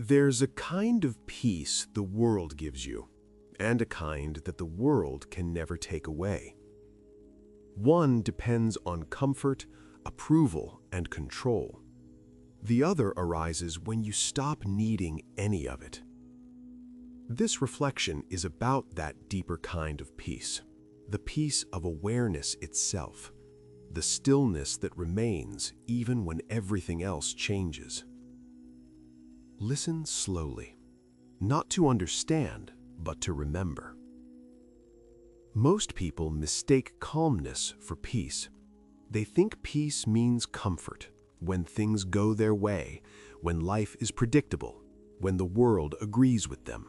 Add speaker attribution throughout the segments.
Speaker 1: There's a kind of peace the world gives you, and a kind that the world can never take away. One depends on comfort, approval, and control. The other arises when you stop needing any of it. This reflection is about that deeper kind of peace, the peace of awareness itself, the stillness that remains even when everything else changes. Listen slowly, not to understand, but to remember. Most people mistake calmness for peace. They think peace means comfort, when things go their way, when life is predictable, when the world agrees with them.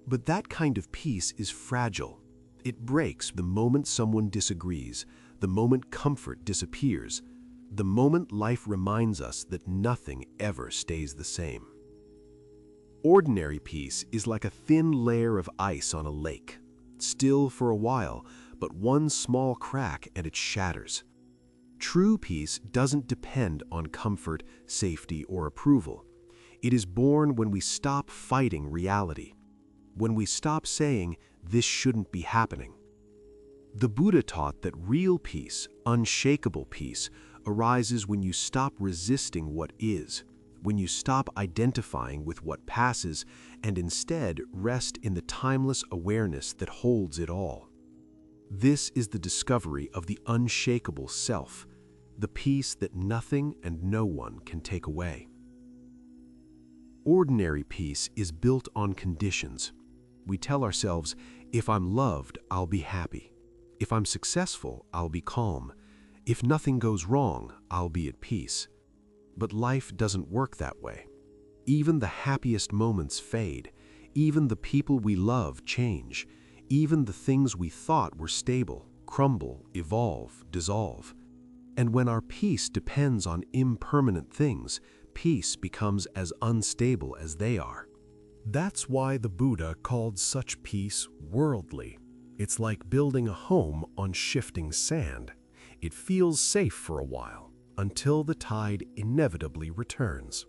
Speaker 1: But that kind of peace is fragile. It breaks the moment someone disagrees, the moment comfort disappears, the moment life reminds us that nothing ever stays the same. Ordinary peace is like a thin layer of ice on a lake, still for a while, but one small crack and it shatters. True peace doesn't depend on comfort, safety, or approval. It is born when we stop fighting reality, when we stop saying, "This shouldn't be happening." The Buddha taught that real peace, unshakable peace, arises when you stop resisting what is, when you stop identifying with what passes and instead rest in the timeless awareness that holds it all. This is the discovery of the unshakable self, the peace that nothing and no one can take away. Ordinary peace is built on conditions. We tell ourselves, if I'm loved, I'll be happy. If I'm successful, I'll be calm. If nothing goes wrong, I'll be at peace. But life doesn't work that way. Even the happiest moments fade. Even the people we love change. Even the things we thought were stable crumble, evolve, dissolve. And when our peace depends on impermanent things, peace becomes as unstable as they are. That's why the Buddha called such peace worldly. It's like building a home on shifting sand. It feels safe for a while, until the tide inevitably returns.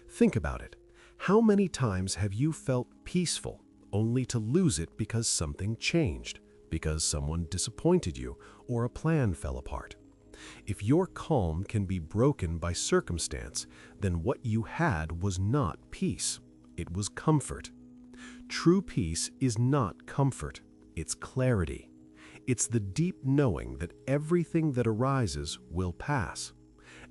Speaker 1: Think about it. How many times have you felt peaceful, only to lose it because something changed, because someone disappointed you, or a plan fell apart? If your calm can be broken by circumstance, then what you had was not peace. It was comfort. True peace is not comfort. It's clarity. It's the deep knowing that everything that arises will pass.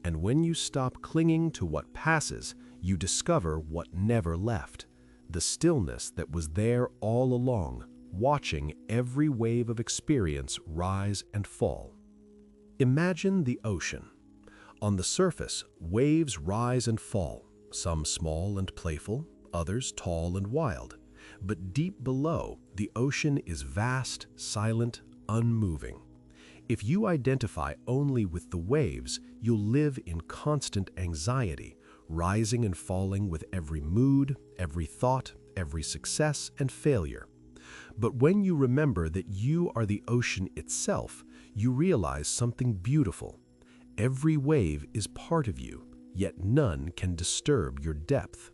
Speaker 1: And when you stop clinging to what passes, you discover what never left, the stillness that was there all along, watching every wave of experience rise and fall. Imagine the ocean. On the surface, waves rise and fall, some small and playful, others tall and wild. But deep below, the ocean is vast, silent, unmoving. If you identify only with the waves, you'll live in constant anxiety, rising and falling with every mood, every thought, every success and failure. But when you remember that you are the ocean itself, you realize something beautiful. Every wave is part of you, yet none can disturb your depth.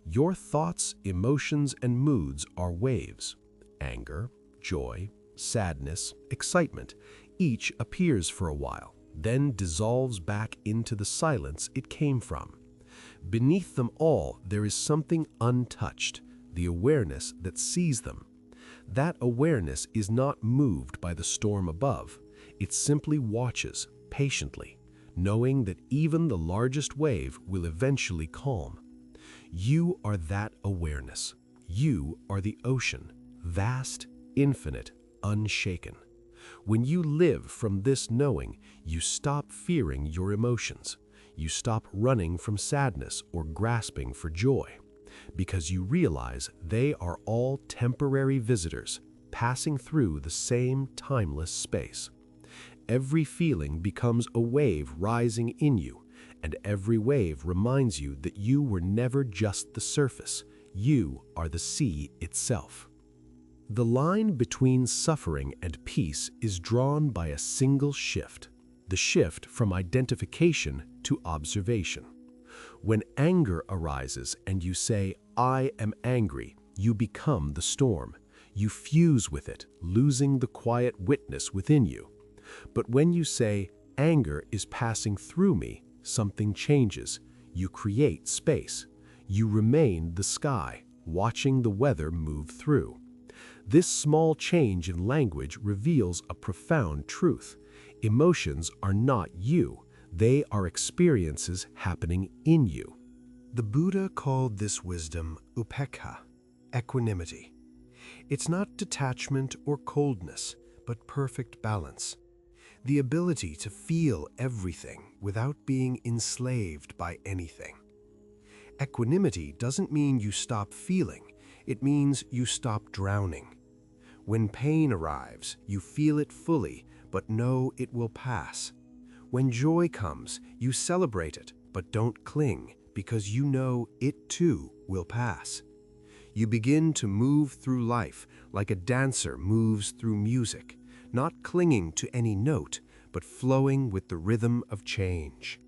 Speaker 1: Your thoughts, emotions, and moods are waves. Anger, joy, sadness, excitement, each appears for a while, then dissolves back into the silence it came from. Beneath them all, there is something untouched, the awareness that sees them. That awareness is not moved by the storm above. It simply watches, patiently, knowing that even the largest wave will eventually calm. You are that awareness. You are the ocean, vast, infinite, unshaken. When you live from this knowing, you stop fearing your emotions. You stop running from sadness or grasping for joy, because you realize they are all temporary visitors passing through the same timeless space. Every feeling becomes a wave rising in you, and every wave reminds you that you were never just the surface. You are the sea itself. The line between suffering and peace is drawn by a single shift, the shift from identification to observation. When anger arises and you say, "I am angry," you become the storm. You fuse with it, losing the quiet witness within you. But when you say, "Anger is passing through me," something changes. You create space. You remain the sky, watching the weather move through. This small change in language reveals a profound truth. Emotions are not you. They are experiences happening in you. The Buddha called this wisdom upekkha, equanimity. It's not detachment or coldness, but perfect balance. The ability to feel everything without being enslaved by anything. Equanimity doesn't mean you stop feeling. It means you stop drowning. When pain arrives, you feel it fully, but know it will pass. When joy comes, you celebrate it, but don't cling, because you know it too will pass. You begin to move through life like a dancer moves through music, not clinging to any note, but flowing with the rhythm of change.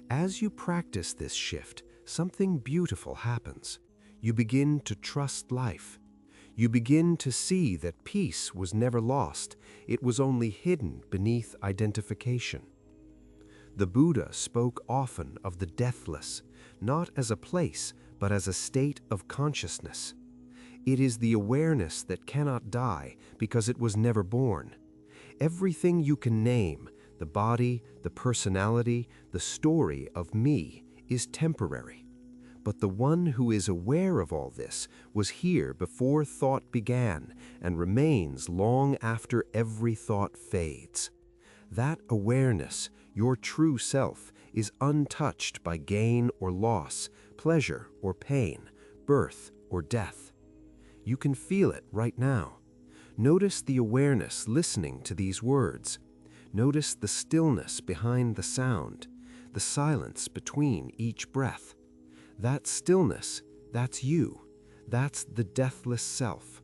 Speaker 1: As you practice this shift, something beautiful happens. You begin to trust life. You begin to see that peace was never lost. It was only hidden beneath identification. The Buddha spoke often of the deathless, not as a place, but as a state of consciousness. It is the awareness that cannot die because it was never born. Everything you can name, the body, the personality, the story of me, is temporary. But the one who is aware of all this was here before thought began and remains long after every thought fades. That awareness, your true self, is untouched by gain or loss, pleasure or pain, birth or death. You can feel it right now. Notice the awareness listening to these words. Notice the stillness behind the sound, the silence between each breath. That stillness, that's you. That's the deathless self.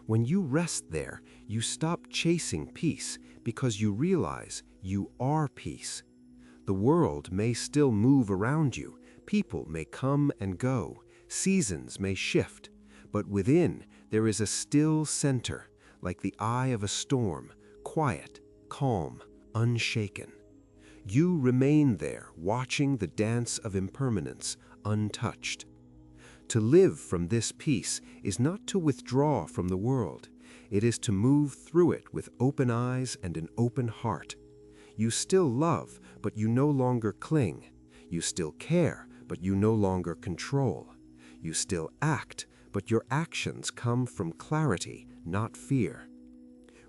Speaker 1: When you rest there, you stop chasing peace because you realize you are peace. The world may still move around you, people may come and go, seasons may shift, but within there is a still center, like the eye of a storm, quiet, calm, unshaken. You remain there, watching the dance of impermanence, untouched. To live from this peace is not to withdraw from the world. It is to move through it with open eyes and an open heart. You still love, but you no longer cling. You still care, but you no longer control. You still act, but your actions come from clarity, not fear.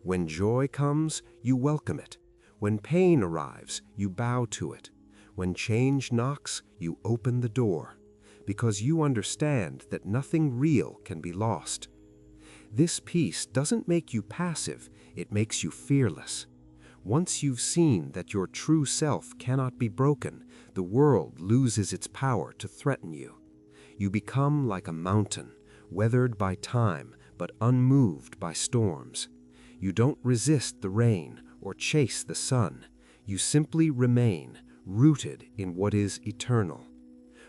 Speaker 1: When joy comes, you welcome it. When pain arrives, you bow to it. When change knocks, you open the door, because you understand that nothing real can be lost. This peace doesn't make you passive, it makes you fearless. Once you've seen that your true self cannot be broken, the world loses its power to threaten you. You become like a mountain, weathered by time, but unmoved by storms. You don't resist the rain or chase the sun. You simply remain, rooted in what is eternal.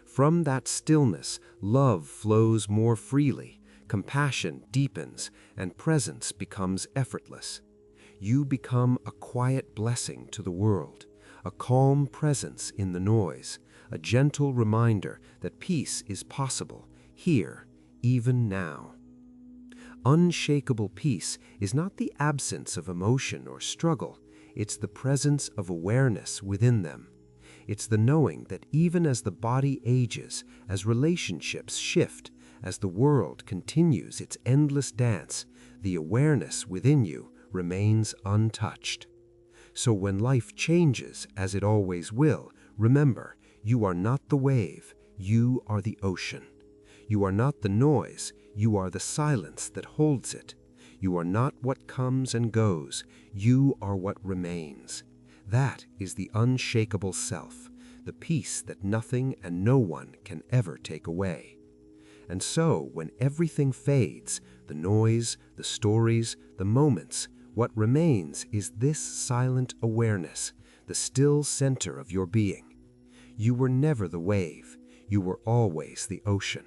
Speaker 1: From that stillness, love flows more freely, compassion deepens, and presence becomes effortless. You become a quiet blessing to the world, a calm presence in the noise, a gentle reminder that peace is possible, here, even now. Unshakable peace is not the absence of emotion or struggle, it's the presence of awareness within them. It's the knowing that even as the body ages, as relationships shift, as the world continues its endless dance, the awareness within you remains untouched. So when life changes, as it always will, remember, you are not the wave, you are the ocean. You are not the noise, you are the silence that holds it. You are not what comes and goes, you are what remains. That is the unshakable self, the peace that nothing and no one can ever take away. And so, when everything fades, the noise, the stories, the moments, what remains is this silent awareness, the still center of your being.
Speaker 2: You were never the wave, you were always the ocean.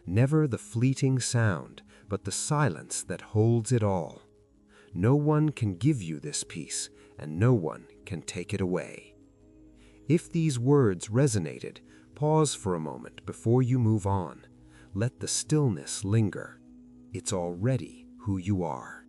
Speaker 2: Never the fleeting sound, but the silence that holds it all. No one can give you this peace, and no one can take it away. If these words resonated, pause for a moment before you move on. Let the stillness linger. It's already who you are.